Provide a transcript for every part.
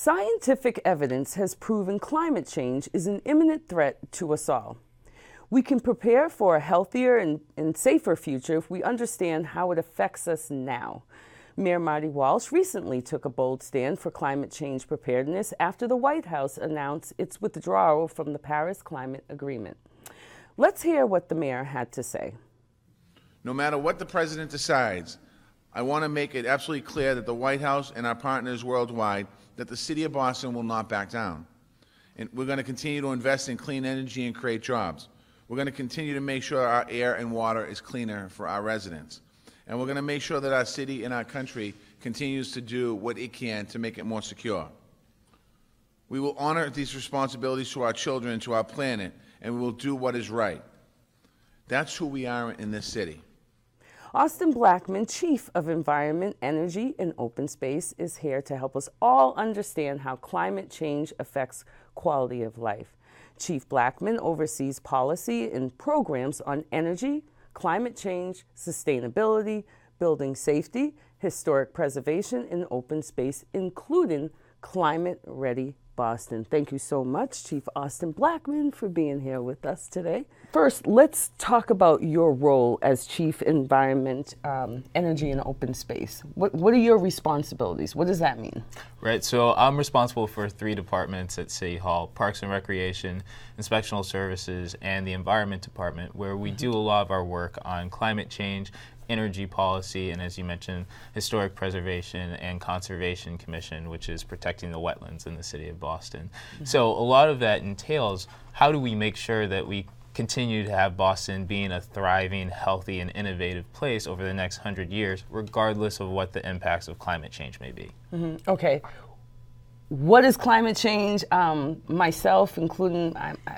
Scientific evidence has proven climate change is an imminent threat to us all. We can prepare for a healthier and safer future if we understand how it affects us now. Mayor Marty Walsh recently took a bold stand for climate change preparedness after the White House announced its withdrawal from the Paris Climate Agreement. Let's hear what the mayor had to say. No matter what the president decides, I want to make it absolutely clear that the White House and our partners worldwide that the city of Boston will not back down. And we're going to continue to invest in clean energy and create jobs. We're going to continue to make sure our air and water is cleaner for our residents. And we're going to make sure that our city and our country continues to do what it can to make it more secure. We will honor these responsibilities to our children and to our planet, and we will do what is right. That's who we are in this city. Austin Blackmon, Chief of Environment, Energy, and Open Space, is here to help us all understand how climate change affects quality of life. Chief Blackmon oversees policy and programs on energy, climate change, sustainability, building safety, historic preservation, and open space, including climate-ready Boston. Thank you so much, Chief Austin Blackmon, for being here with us today. First, let's talk about your role as Chief Environment, Energy, and Open Space. What are your responsibilities? What does that mean? Right, so I'm responsible for 3 departments at City Hall: Parks and Recreation, Inspectional Services, and the Environment Department, where we do a lot of our work on climate change, energy policy, and as you mentioned, Historic Preservation and Conservation Commission, which is protecting the wetlands in the city of Boston. So a lot of that entails how do we make sure that we continue to have Boston being a thriving, healthy, and innovative place over the next 100 years, regardless of what the impacts of climate change may be. Okay. What is climate change? Myself, including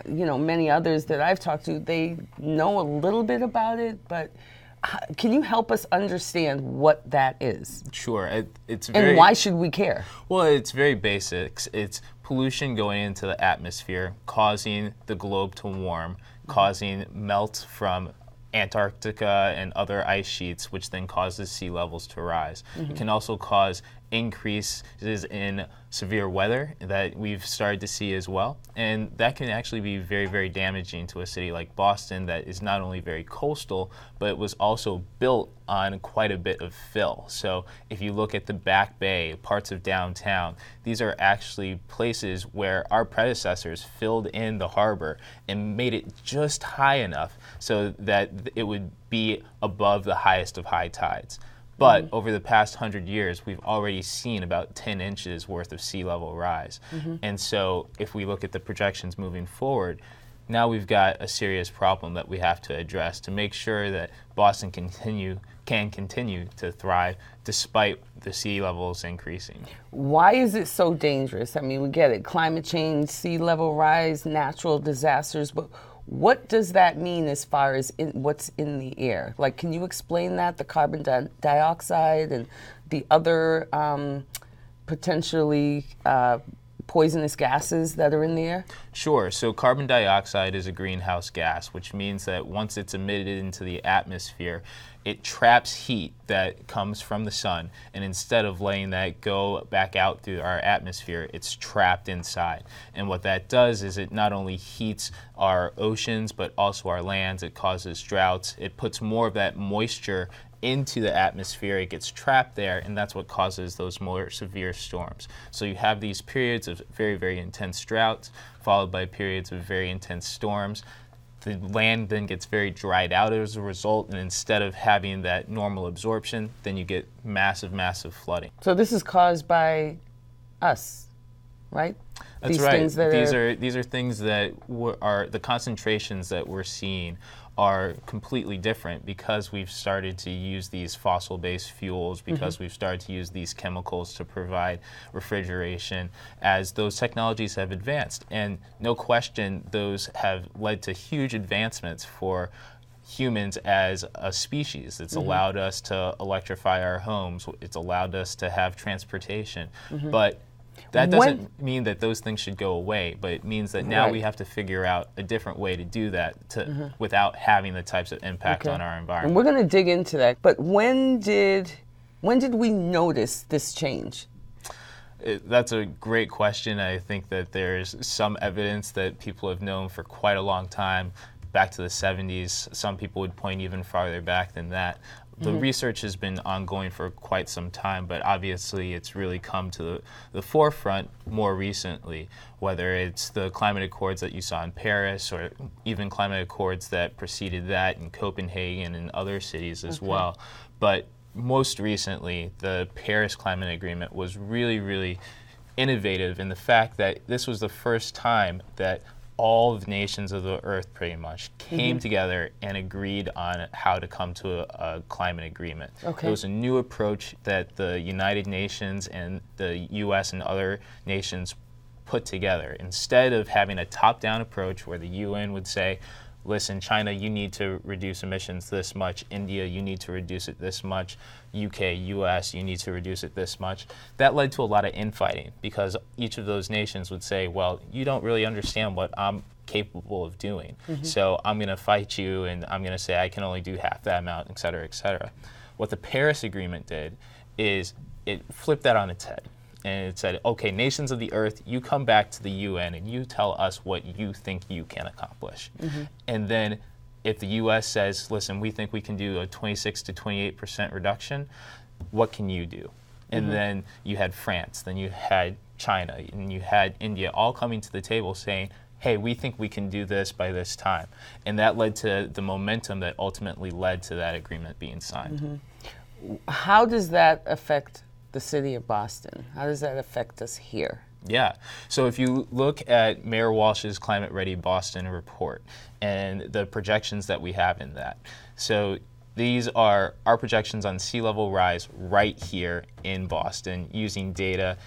many others that I've talked to, they know a little bit about it, but can you help us understand what that is? Sure. It's very, and why should we care? Well, it's very basic. It's pollution going into the atmosphere, causing the globe to warm, causing melt from Antarctica and other ice sheets, which then causes sea levels to rise. It can also cause increases in severe weather that we've started to see as well. And that can actually be very, very damaging to a city like Boston that is not only very coastal, but it was also built on quite a bit of fill. So if you look at the Back Bay, parts of downtown, these are actually places where our predecessors filled in the harbor and made it just high enough so that it would be above the highest of high tides. But over the past 100 years, we've already seen about 10 inches worth of sea level rise. And so if we look at the projections moving forward, now we've got a serious problem that we have to address to make sure that Boston can continue to thrive despite the sea levels increasing. Why is it so dangerous? I mean, we get it, climate change, sea level rise, natural disasters, but what does that mean as far as what's in the air? Like, can you explain that, the carbon dioxide and the other potentially poisonous gases that are in the air? Sure. So carbon dioxide is a greenhouse gas, which means that once it's emitted into the atmosphere, it traps heat that comes from the sun, and instead of letting that go back out through our atmosphere, it's trapped inside. And what that does is it not only heats our oceans, but also our lands. It causes droughts. It puts more of that moisture into the atmosphere. It gets trapped there, and that's what causes those more severe storms. So you have these periods of very, very intense droughts, followed by periods of very intense storms. The land then gets very dried out as a result, and instead of having that normal absorption, then you get massive, massive flooding. So this is caused by us, right? That's these right. Things that these are things that are the concentrations that we're seeing are completely different because we've started to use these fossil-based fuels, because we've started to use these chemicals to provide refrigeration as those technologies have advanced. And no question, those have led to huge advancements for humans as a species. It's allowed us to electrify our homes. It's allowed us to have transportation. But that doesn't mean that those things should go away, but it means that now we have to figure out a different way to do that without having the types of impact on our environment. And we're going to dig into that. But when did we notice this change? That's a great question. I think that there's some evidence that people have known for quite a long time, back to the 70s. Some people would point even farther back than that. The research has been ongoing for quite some time, but obviously it's really come to the forefront more recently, whether it's the climate accords that you saw in Paris or even climate accords that preceded that in Copenhagen and other cities as well. But most recently, the Paris Climate Agreement was really, really innovative in the fact that this was the first time that all the nations of the earth pretty much came together and agreed on how to come to a climate agreement. It was a new approach that the United Nations and the US and other nations put together. Instead of having a top-down approach where the UN would say, listen, China, you need to reduce emissions this much. India, you need to reduce it this much. UK, US, you need to reduce it this much. That led to a lot of infighting because each of those nations would say, well, you don't really understand what I'm capable of doing. So I'm going to fight you and I'm going to say I can only do half that amount, et cetera, et cetera. What the Paris Agreement did is it flipped that on its head. And it said, okay, nations of the earth, you come back to the UN and you tell us what you think you can accomplish. And then if the US says, listen, we think we can do a 26 to 28% reduction, what can you do? And then you had France, then you had China, and you had India all coming to the table saying, hey, we think we can do this by this time. And that led to the momentum that ultimately led to that agreement being signed. How does that affect the city of Boston? How does that affect us here? Yeah. So if you look at Mayor Walsh's Climate Ready Boston report and the projections that we have in that. So these are our projections on sea level rise right here in Boston using data,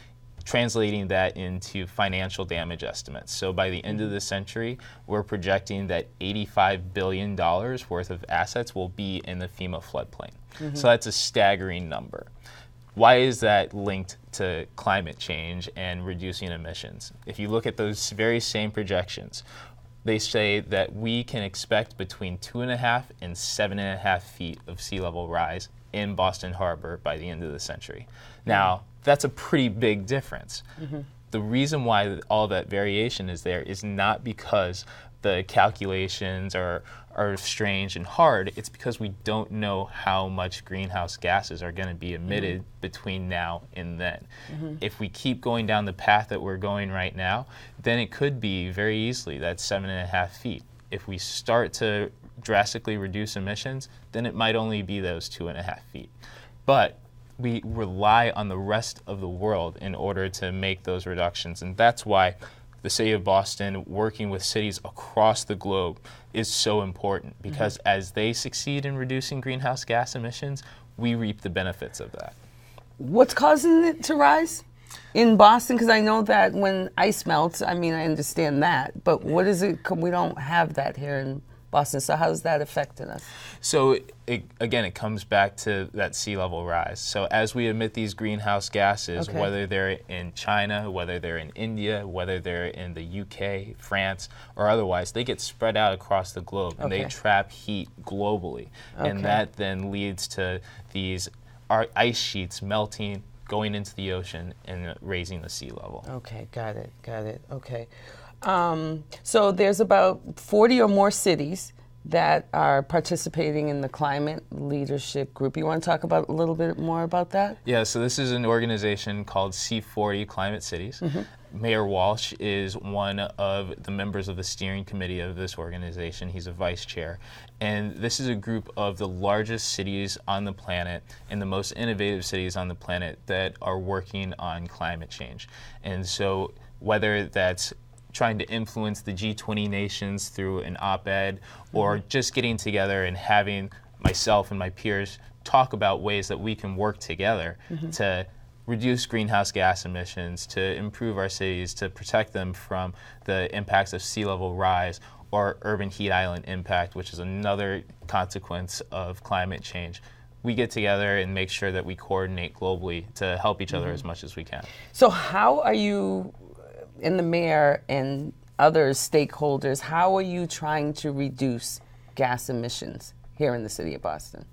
translating that into financial damage estimates. So by the end of the century, we're projecting that $85 billion worth of assets will be in the FEMA floodplain. So that's a staggering number. Why is that linked to climate change and reducing emissions? If you look at those very same projections, they say that we can expect between 2.5 and 7.5 feet of sea level rise in Boston Harbor by the end of the century. Now, that's a pretty big difference. The reason why all that variation is there is not because the calculations are strange and hard. It's because we don't know how much greenhouse gases are going to be emitted between now and then. If we keep going down the path that we're going right now, then it could be very easily that 7.5 feet. If we start to drastically reduce emissions, then it might only be those 2.5 feet. But we rely on the rest of the world in order to make those reductions, and that's why the city of Boston working with cities across the globe is so important, because as they succeed in reducing greenhouse gas emissions, we reap the benefits of that. What's causing it to rise in Boston? Because I know that when ice melts, I mean, I understand that, but what is it? We don't have that here in Boston, so how's that affecting us? So again, it comes back to that sea level rise. So as we emit these greenhouse gases, whether they're in China, whether they're in India, whether they're in the UK, France, or otherwise, they get spread out across the globe and they trap heat globally. And that then leads to these ice sheets melting, going into the ocean and raising the sea level. Okay, got it. Okay. So there's about 40 or more cities that are participating in the climate leadership group. You want to talk about a little bit more about that? Yeah, so this is an organization called C40 Climate Cities. Mayor Walsh is one of the members of the steering committee of this organization. He's a vice chair. And this is a group of the largest cities on the planet and the most innovative cities on the planet that are working on climate change. And so whether that's trying to influence the G20 nations through an op-ed or just getting together and having myself and my peers talk about ways that we can work together to reduce greenhouse gas emissions, to improve our cities, to protect them from the impacts of sea level rise or urban heat island impact, which is another consequence of climate change. We get together and make sure that we coordinate globally to help each other as much as we can. So how are you, and the mayor and other stakeholders, how are you trying to reduce gas emissions here in the city of Boston?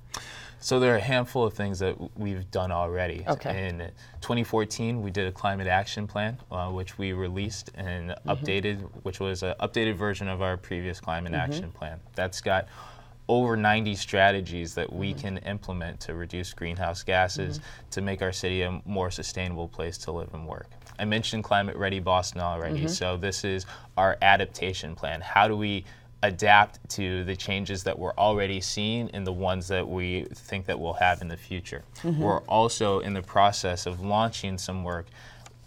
So there are a handful of things that we've done already. Okay. In 2014, we did a climate action plan, which we released and updated, which was an updated version of our previous climate action plan. That's got over 90 strategies that we can implement to reduce greenhouse gases, to make our city a more sustainable place to live and work. I mentioned Climate Ready Boston already, so this is our adaptation plan. How do we adapt to the changes that we're already seeing and the ones that we think that we'll have in the future? We're also in the process of launching some work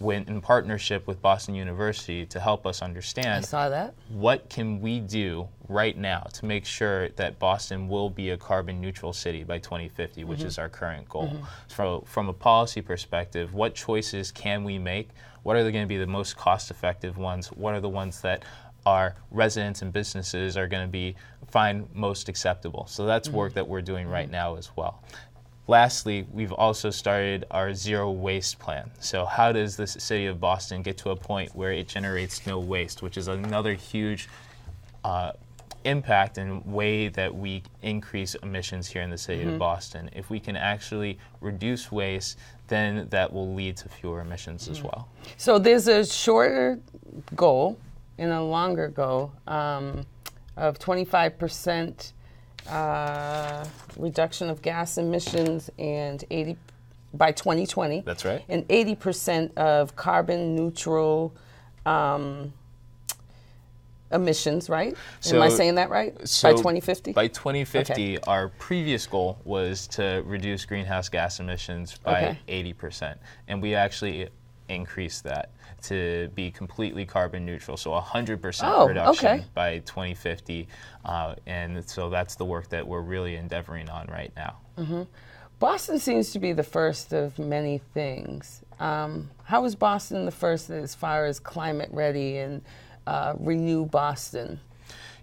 in partnership with Boston University to help us understand what can we do right now to make sure that Boston will be a carbon neutral city by 2050, which is our current goal. So from a policy perspective, what choices can we make? What are going to be the most cost effective ones? What are the ones that our residents and businesses are going to find most acceptable? So that's work that we're doing right now as well. Lastly, we've also started our zero waste plan. So how does the city of Boston get to a point where it generates no waste, which is another huge impact and way that we increase emissions here in the city of Boston. If we can actually reduce waste, then that will lead to fewer emissions as well. So there's a shorter goal and a longer goal of 25% reduction of gas emissions and 80 by 2020. That's right. And 80% of carbon neutral emissions, right? Am I saying that right? By 2050? By 2050, our previous goal was to reduce greenhouse gas emissions by 80%. And we actually increased that to be completely carbon neutral, so 100% reduction by 2050. And so that's the work that we're really endeavoring on right now. Boston seems to be the first of many things. How is Boston the first as far as climate ready and renew Boston?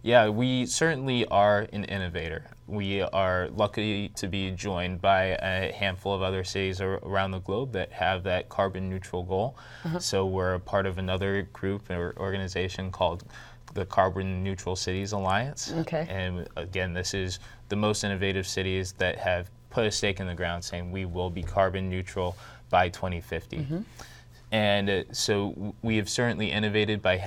Yeah, we certainly are an innovator. We are lucky to be joined by a handful of other cities around the globe that have that carbon neutral goal. So we're a part of another group or organization called the Carbon Neutral Cities Alliance. And again, this is the most innovative cities that have put a stake in the ground saying we will be carbon neutral by 2050. And so we have certainly innovated by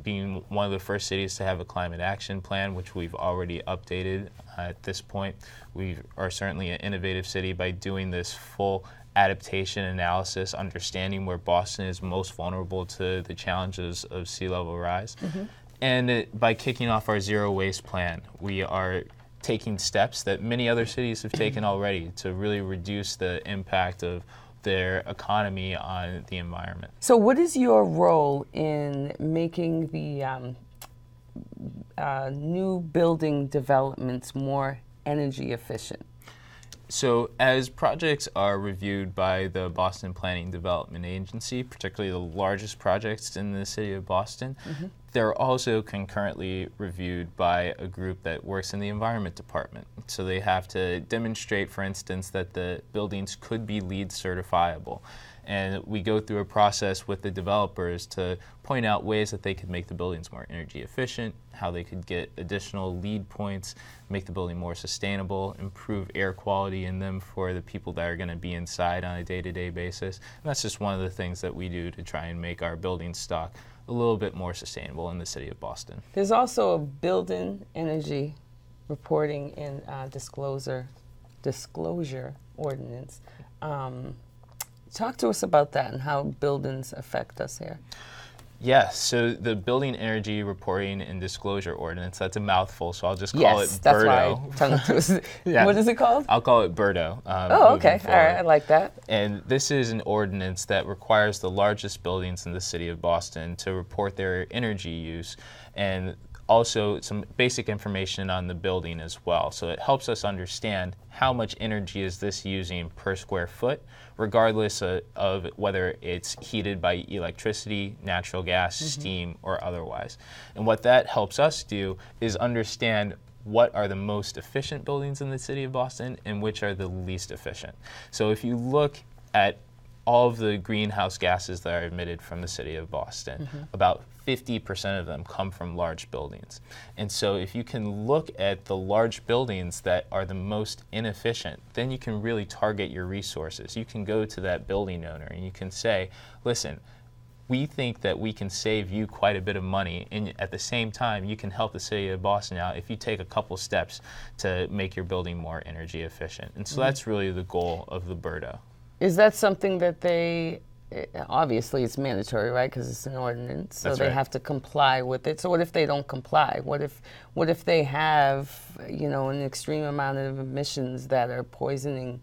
being one of the first cities to have a climate action plan, which we've already updated at this point. We are certainly an innovative city by doing this full adaptation analysis, understanding where Boston is most vulnerable to the challenges of sea level rise. And by kicking off our zero waste plan, we are taking steps that many other cities have taken already to really reduce the impact of their economy on the environment. So what is your role in making the new building developments more energy efficient? So as projects are reviewed by the Boston Planning Development Agency, particularly the largest projects in the city of Boston, they're also concurrently reviewed by a group that works in the Environment Department. So they have to demonstrate, for instance, that the buildings could be LEED certifiable. And we go through a process with the developers to point out ways that they could make the buildings more energy efficient, how they could get additional LEED points, make the building more sustainable, improve air quality in them for the people that are going to be inside on a day-to-day basis. And that's just one of the things that we do to try and make our building stock a little bit more sustainable in the city of Boston. There's also a building energy reporting and disclosure ordinance. Talk to us about that and how buildings affect us here. Yeah, so the Building Energy Reporting and Disclosure Ordinance, that's a mouthful, so I'll just call it BERDO. That's why I tongue twisted. What is it called? I'll call it BERDO. Oh, okay. All right, I like that. And this is an ordinance that requires the largest buildings in the city of Boston to report their energy use and also some basic information on the building as well. So it helps us understand how much energy is this using per square foot, regardless of whether it's heated by electricity, natural gas, steam, or otherwise. And what that helps us do is understand what are the most efficient buildings in the city of Boston and which are the least efficient. So if you look at all of the greenhouse gases that are emitted from the city of Boston, about 50% of them come from large buildings. And so if you can look at the large buildings that are the most inefficient, then you can really target your resources. You can go to that building owner and you can say, listen, we think that we can save you quite a bit of money, and at the same time, you can help the city of Boston out if you take a couple steps to make your building more energy efficient. And so that's really the goal of the BERDA. Is that something that they, obviously it's mandatory, right, because it's an ordinance, so That's they right. have to comply with it. So what if they don't comply? What if they have, an extreme amount of emissions that are poisoning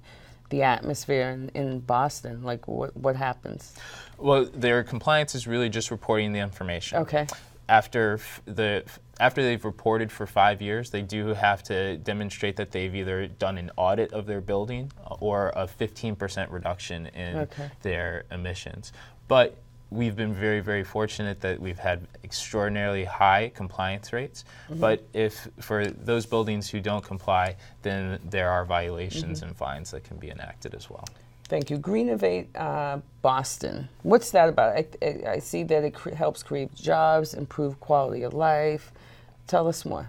the atmosphere in Boston? Like, what happens? Well, their compliance is really just reporting the information. Okay. After they've reported for 5 years, they do have to demonstrate that they've either done an audit of their building or a 15% reduction in their emissions. But we've been very, very fortunate that we've had extraordinarily high compliance rates. But if for those buildings who don't comply, then there are violations and fines that can be enacted as well. Thank you. Greenovate Boston. What's that about? I see that it helps create jobs, improve quality of life. Tell us more.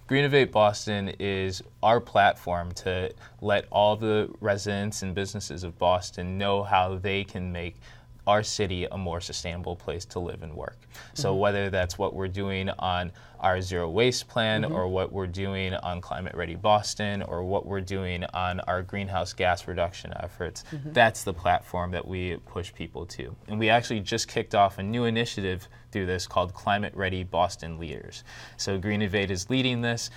Greenovate Boston is our platform to let all the residents and businesses of Boston know how they can make our city a more sustainable place to live and work. So whether that's what we're doing on our zero waste plan or what we're doing on Climate Ready Boston or what we're doing on our greenhouse gas reduction efforts, that's the platform that we push people to. And we actually just kicked off a new initiative through this called Climate Ready Boston Leaders. So Greenovate is leading this.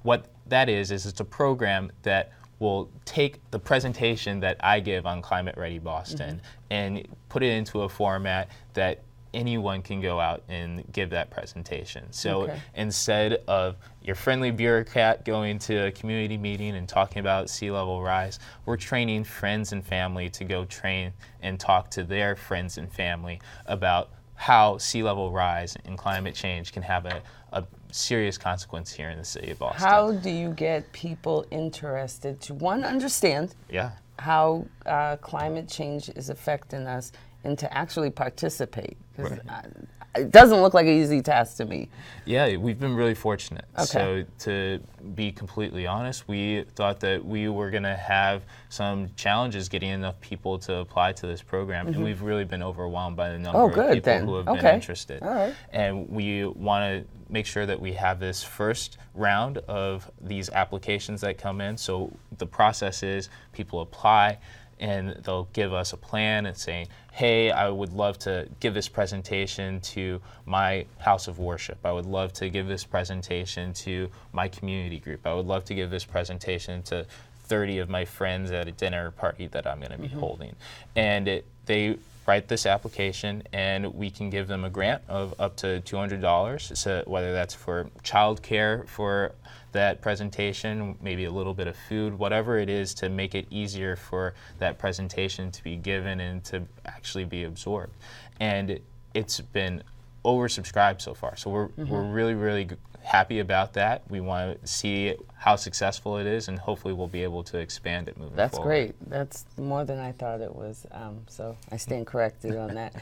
What that is it's a program that will take the presentation that I give on Climate Ready Boston and put it into a format that anyone can go out and give that presentation. So instead of your friendly bureaucrat going to a community meeting and talking about sea level rise, we're training friends and family to go train and talk to their friends and family about how sea level rise and climate change can have a serious consequence here in the city of Boston. How do you get people interested to, one, understand how climate change is affecting us and to actually participate? Because it doesn't look like an easy task to me. Yeah, we've been really fortunate. Okay. So to be completely honest, we thought that we were going to have some challenges getting enough people to apply to this program, and we've really been overwhelmed by the number of people who have been interested. All right. And we want to make sure that we have this first round of these applications that come in. So the process is people apply, and they'll give us a plan and saying, hey, I would love to give this presentation to my house of worship. I would love to give this presentation to my community group. I would love to give this presentation to 30 of my friends at a dinner party that I'm going to be holding. And they write this application, and we can give them a grant of up to $200, so whether that's for childcare for that presentation, maybe a little bit of food, whatever it is to make it easier for that presentation to be given and to actually be absorbed. And it's been oversubscribed so far, so we're really, really happy about that. We want to see how successful it is, and hopefully we'll be able to expand it moving forward. That's great. That's more than I thought it was, so I stand corrected on that.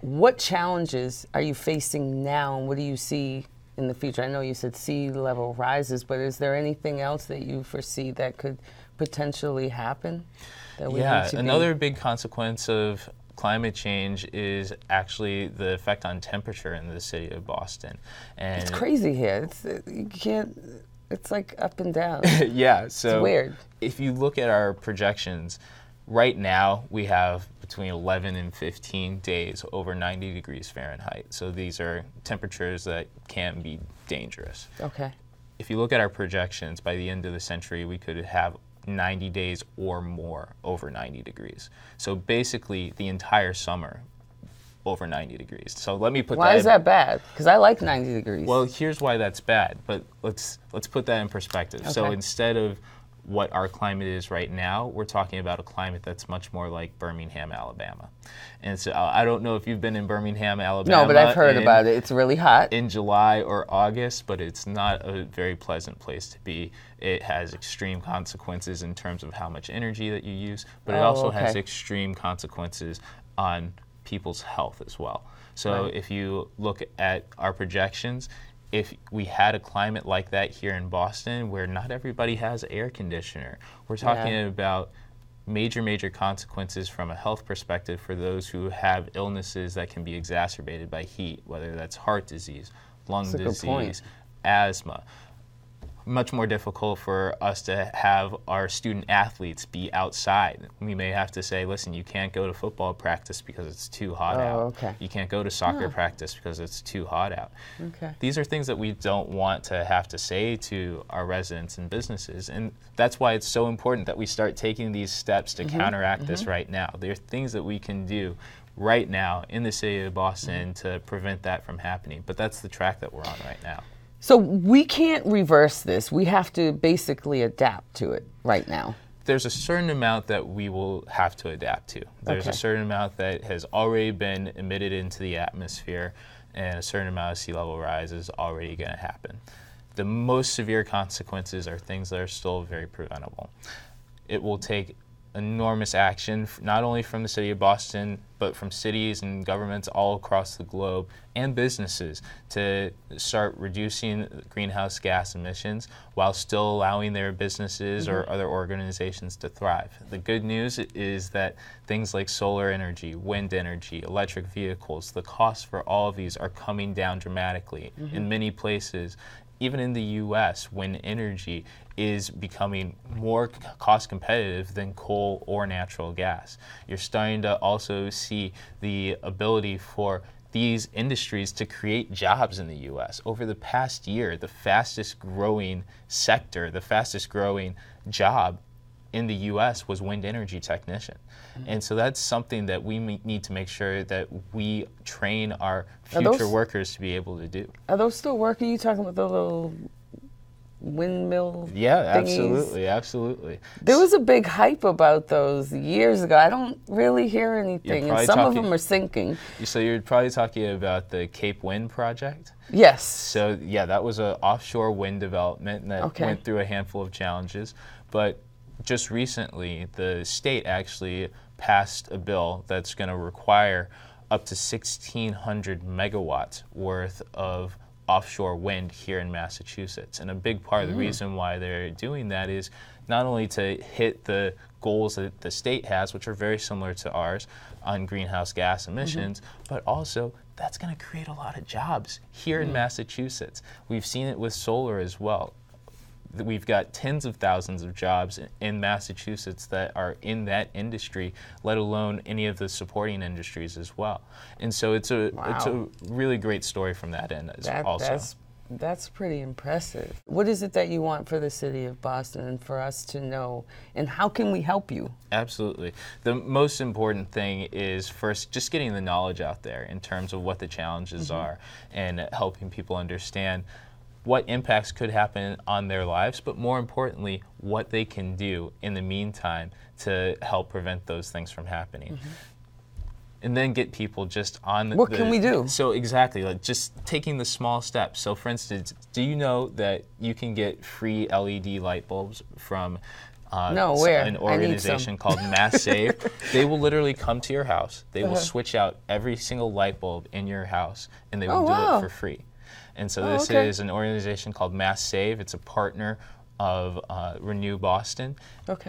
What challenges are you facing now, and what do you see in the future? I know you said sea level rises, but is there anything else that you foresee that could potentially happen? That we need to another big consequence of climate change is actually the effect on temperature in the city of Boston. And it's crazy here. You can't. It's like up and down. Yeah, so it's weird. If you look at our projections, right now we have between 11 and 15 days over 90 degrees Fahrenheit. So these are temperatures that can be dangerous. Okay. If you look at our projections, by the end of the century, we could have 90 days or more over 90 degrees. So basically the entire summer over 90 degrees. So let me put Why is that bad? Because I like 90 degrees. Well, here's why that's bad, but let's put that in perspective. Okay. So instead of what our climate is right now, we're talking about a climate that's much more like Birmingham, Alabama. And so I don't know if you've been in Birmingham, Alabama. No, but I've heard about it. It's really hot. In July or August, but it's not a very pleasant place to be. It has extreme consequences in terms of how much energy that you use, but it also has extreme consequences on people's health as well. So if you look at our projections, if we had a climate like that here in Boston where not everybody has an air conditioner, we're talking about major consequences from a health perspective for those who have illnesses that can be exacerbated by heat, whether that's heart disease, lung disease, asthma. Much more difficult for us to have our student athletes be outside. We may have to say, listen, you can't go to football practice because it's too hot out. You can't go to soccer practice because it's too hot out. These are things that we don't want to have to say to our residents and businesses, and that's why it's so important that we start taking these steps to counteract this right now. There are things that we can do right now in the city of Boston to prevent that from happening, but that's the track that we're on right now. So we can't reverse this. We have to basically adapt to it right now. There's a certain amount that we will have to adapt to. There's a certain amount that has already been emitted into the atmosphere, and a certain amount of sea level rise is already going to happen. The most severe consequences are things that are still very preventable. It will take enormous action, not only from the city of Boston, but from cities and governments all across the globe and businesses to start reducing greenhouse gas emissions while still allowing their businesses or other organizations to thrive. The good news is that things like solar energy, wind energy, electric vehicles, the costs for all of these are coming down dramatically. In many places, even in the U.S., wind energy is becoming more cost competitive than coal or natural gas. You're starting to also see the ability for these industries to create jobs in the U.S. Over the past year, the fastest growing sector, the fastest growing job in the U.S. was wind energy technician. And so that's something that we need to make sure that we train our future workers to be able to do. Are those still working? You talking about the little windmill thingies? Absolutely. There was a big hype about those years ago. I don't really hear anything, and some of them are sinking. So you're probably talking about the Cape Wind project? Yes. So that was an offshore wind development that went through a handful of challenges, but just recently the state actually passed a bill that's going to require up to 1,600 megawatts worth of offshore wind here in Massachusetts. And a big part of the reason why they're doing that is not only to hit the goals that the state has, which are very similar to ours on greenhouse gas emissions, but also that's going to create a lot of jobs here in Massachusetts. We've seen it with solar as well. We've got tens of thousands of jobs in Massachusetts that are in that industry, let alone any of the supporting industries as well. And so it's a really great story from that end also. That's pretty impressive. What is it that you want for the city of Boston and for us to know, and how can we help you? Absolutely. The most important thing is first just getting the knowledge out there in terms of what the challenges are and helping people understand what impacts could happen on their lives, but more importantly, what they can do in the meantime to help prevent those things from happening. And then get people just on What can we do? So exactly, like just taking the small steps. So for instance, do you know that you can get free LED light bulbs from an organization called Mass Save? They will literally come to your house. They will switch out every single light bulb in your house, and they will do it for free. And so this is an organization called Mass Save. It's a partner of Renew Boston.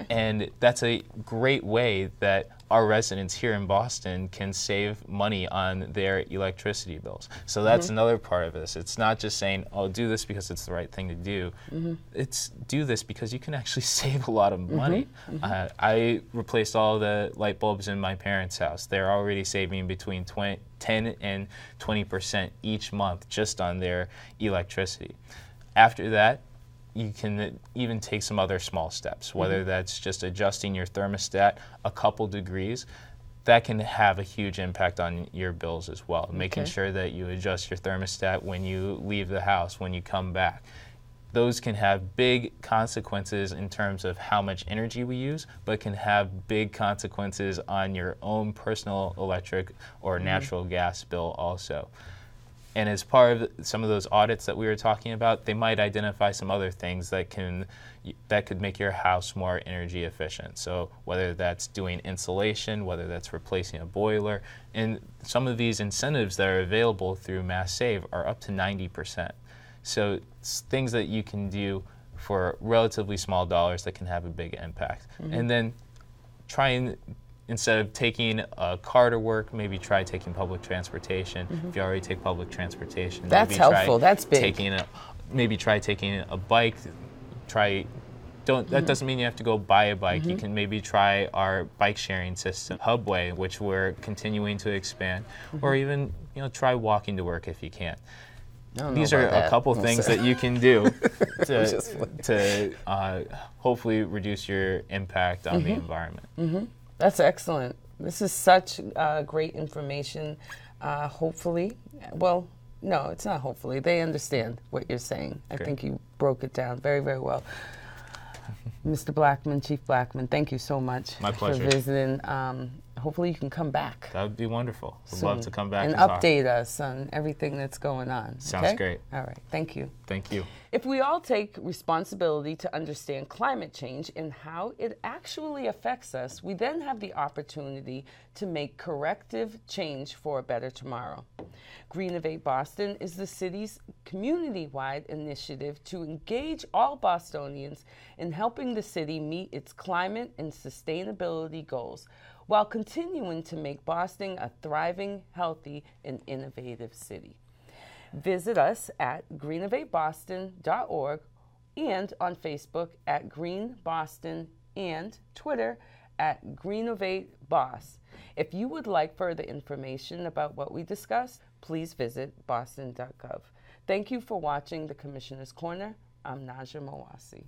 And that's a great way that our residents here in Boston can save money on their electricity bills. So that's another part of this. It's not just saying, oh, do this because it's the right thing to do. It's do this because you can actually save a lot of money. I replaced all the light bulbs in my parents' house. They're already saving between 10 and 20% each month just on their electricity. After that, you can even take some other small steps, whether that's just adjusting your thermostat a couple degrees. That can have a huge impact on your bills as well. Making sure that you adjust your thermostat when you leave the house, when you come back. those can have big consequences in terms of how much energy we use, but can have big consequences on your own personal electric or natural gas bill also. And as part of some of those audits that we were talking about, they might identify some other things that could make your house more energy efficient. So whether that's doing insulation, whether that's replacing a boiler, and some of these incentives that are available through Mass Save are up to 90%. So it's things that you can do for relatively small dollars that can have a big impact. And then instead of taking a car to work, maybe try taking public transportation. If you already take public transportation, that's maybe helpful. That's big. Maybe try taking a bike. That doesn't mean you have to go buy a bike. You can maybe try our bike sharing system, Hubway, which we're continuing to expand, or even try walking to work if you can. These are a couple things that you can do to hopefully reduce your impact on the environment. That's excellent. This is such great information. Hopefully, well, no, it's not hopefully. They understand what you're saying. I think you broke it down very, very well. Mr. Blackmon, Chief Blackmon, thank you so much for visiting. Hopefully you can come back. That would be wonderful. We'd love to come back and update us on everything that's going on. Sounds great. All right. Thank you. Thank you. If we all take responsibility to understand climate change and how it actually affects us, we then have the opportunity to make corrective change for a better tomorrow. Greenovate Boston is the city's community-wide initiative to engage all Bostonians in helping the city meet its climate and sustainability goals, while continuing to make Boston a thriving, healthy, and innovative city. Visit us at greenovateboston.org and on Facebook at Green Boston and Twitter at GreenovateBoss. If you would like further information about what we discussed, please visit boston.gov. Thank you for watching the Commissioner's Corner. I'm Najya Mawasi.